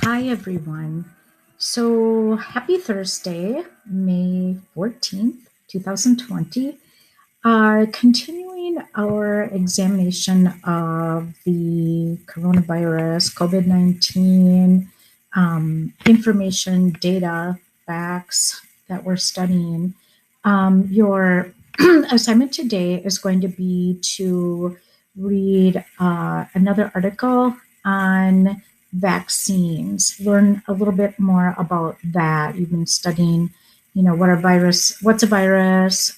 Hi, everyone. So happy Thursday, May 14th, 2020. Continuing our examination of the coronavirus, COVID 19 information, data, facts that we're studying. Your assignment today is going to be to read another article on vaccines, learn a little bit more about that. You've been studying, what's a virus,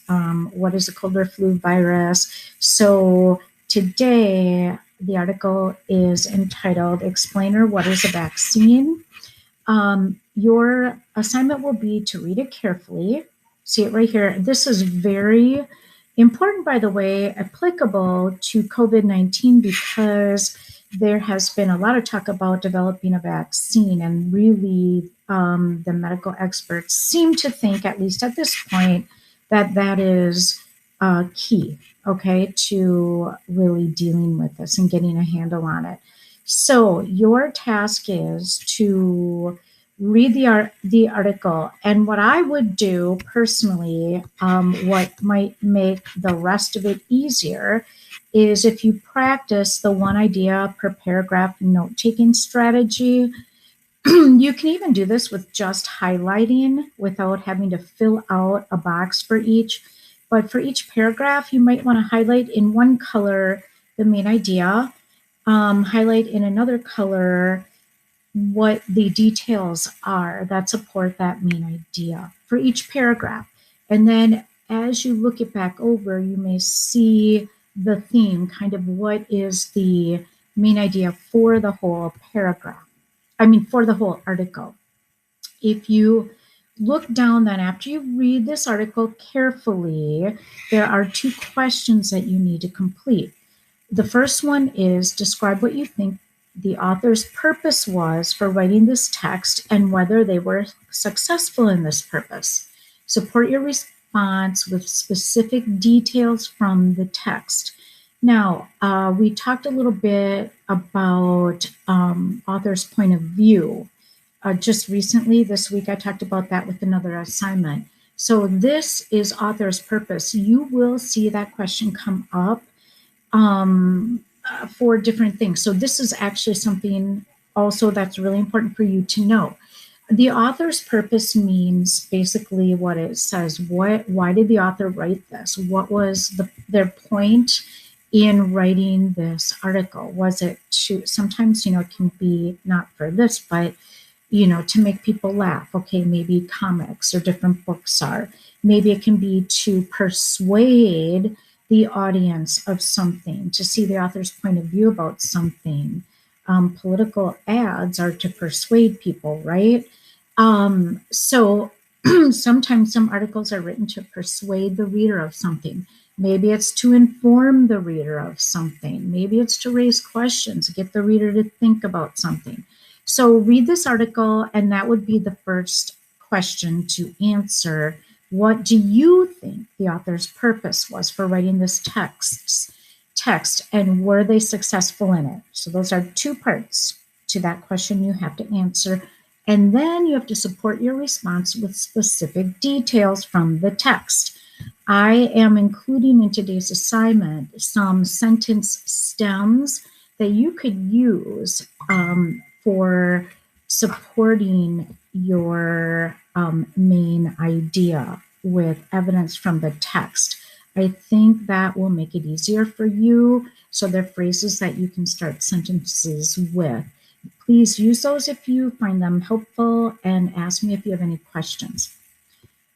what is a cold or flu virus. So today, the article is entitled Explainer, What is a Vaccine? Your assignment will be to read it carefully. See it right here. This is very important, by the way, applicable to COVID 19 because there has been a lot of talk about developing a vaccine, and really, the medical experts seem to think, at least at this point, that that is key, okay, to really dealing with this and getting a handle on it. So your task is to read the article, and what I would do personally, what might make the rest of it easier, is if you practice the one idea per paragraph note-taking strategy. You can even do this with just highlighting without having to fill out a box for each. But for each paragraph, you might want to highlight in one color the main idea, highlight in another color what the details are that support that main idea for each paragraph. And then as you look it back over, you may see the theme, kind of what is the main idea for the whole paragraph. For the whole article. If you look down, then after you read this article carefully, there are two questions that you need to complete. The first one is describe what you think the author's purpose was for writing this text and whether they were successful in this purpose. Support your response with specific details from the text. Now, we talked a little bit about author's point of view. Just recently, this week, I talked about that with another assignment. So this is author's purpose. You will see that question come up for different things. So this is actually something also that's really important for you to know. The author's purpose means basically what it says. Why did the author write this? What was their point in writing this article? Was it to, sometimes, it can be not for this, but, to make people laugh. Okay, maybe comics or different books are. Maybe it can be to persuade the audience of something, to see the author's point of view about something. Political ads are to persuade people, right? So sometimes some articles are written to persuade the reader of something. Maybe it's to inform the reader of something. Maybe it's to raise questions, get the reader to think about something. So read this article, and that would be the first question to answer. What do you think the author's purpose was for writing this text, and were they successful in it? So those are two parts to that question you have to answer. And then you have to support your response with specific details from the text. I am including in today's assignment some sentence stems that you could use for supporting your main idea with evidence from the text. I think that will make it easier for you. So they're phrases that you can start sentences with. Please use those if you find them helpful, and ask me if you have any questions.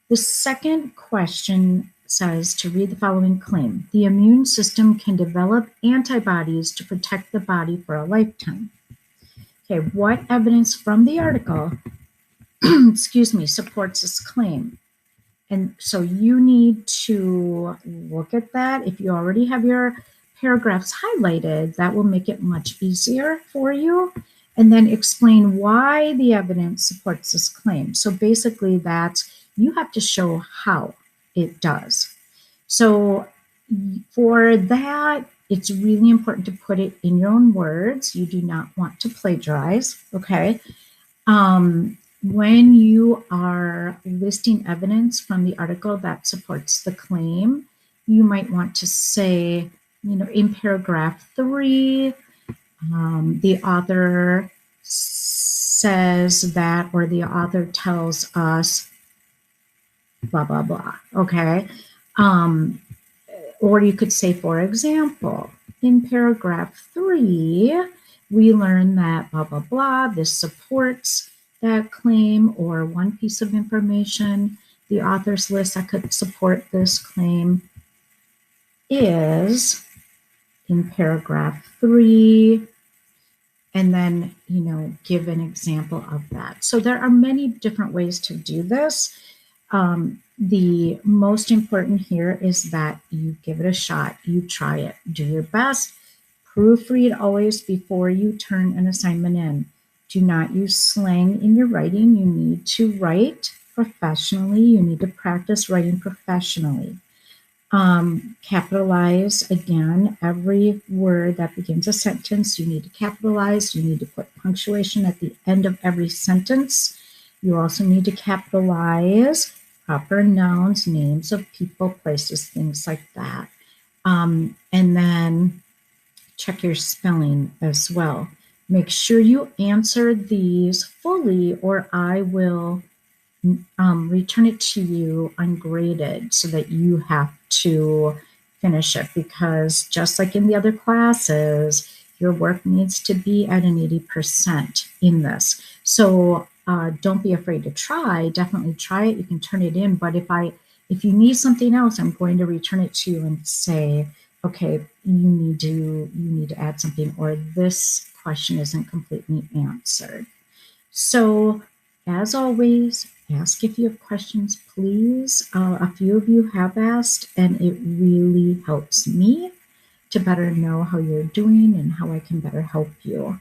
The second question says to read the following claim. The immune system can develop antibodies to protect the body for a lifetime. Okay, what evidence from the article, supports this claim? And so you need to look at that. If you already have your paragraphs highlighted, that will make it much easier for you. And then explain why the evidence supports this claim. So basically you have to show how it does. So for that, it's really important to put it in your own words. You do not want to plagiarize, okay? When you are listing evidence from the article that supports the claim, you might want to say, in paragraph 3, the author says that, or the author tells us, blah, blah, blah. Okay. Um, or you could say, for example, in paragraph 3, we learn that blah, blah, blah, this supports that claim, or one piece of information the author's list that could support this claim is in paragraph 3, and then, give an example of that. So there are many different ways to do this. The most important here is that you give it a shot, you try it, do your best, proofread always before you turn an assignment in. Do not use slang in your writing. You need to write professionally. You need to practice writing professionally. Capitalize, again, every word that begins a sentence. You need to capitalize. You need to put punctuation at the end of every sentence. You also need to capitalize proper nouns, names of people, places, things like that. And then check your spelling as well. Make sure you answer these fully, or I will return it to you ungraded so that you have to finish it, because just like in the other classes, your work needs to be at an 80% in this. So don't be afraid to try. Definitely try it. You can turn it in. But if you need something else, I'm going to return it to you and say, okay, you need to add something, or this question isn't completely answered. So as always, ask if you have questions, please. A few of you have asked, and it really helps me to better know how you're doing and how I can better help you.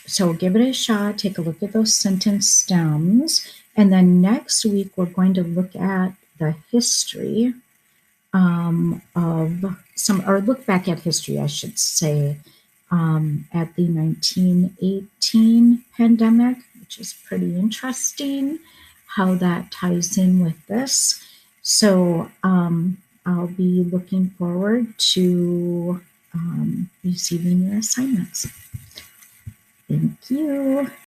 So give it a shot. Take a look at those sentence stems. And then next week, we're going to look at the history of some, or look back at history, I should say, at the 1918 pandemic, which is pretty interesting how that ties in with this. So I'll be looking forward to receiving your assignments. Thank you.